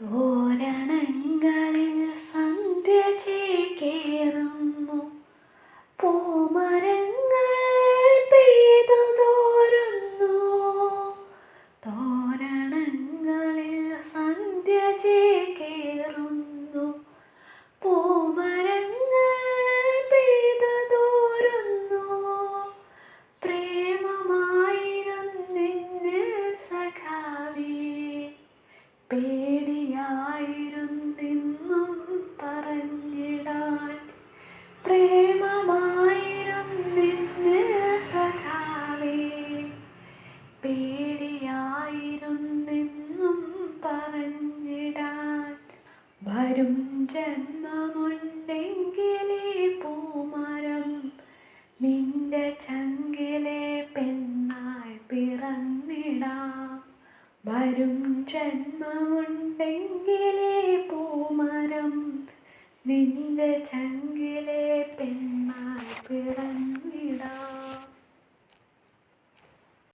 തോരണങ്ങളിൽ സന്ധ്യ ചേക്കേറുന്നു, പൂമരങ്ങൾ പെയ്തു തോരുന്നു. തോരണങ്ങളിൽ സന്ധ്യ ചേക്കേറുന്നു, പൂമരങ്ങൾ പെയ്തു തോരുന്നു. പ്രേമമായിരുന്നിന്നിൽ സഖാവേ, പേടിയായിരുന്നെന്നും പറഞ്ഞിടാൻ. പ്രേമമായിരുന്നിന്നിൽ സഖാവേ, പേടിയായിരുന്നെന്നും പറഞ്ഞിടാൻ. വരും ജന്മമുണ്ടെങ്കിലേ പൂമരം നിന്റെ ചങ്കിലെ പെണ്ണായി പിറന്നിടാം. വരും ജന്മമുണ്ടെങ്കിലേ പൂമരം നിന്റെ ചങ്കിലെ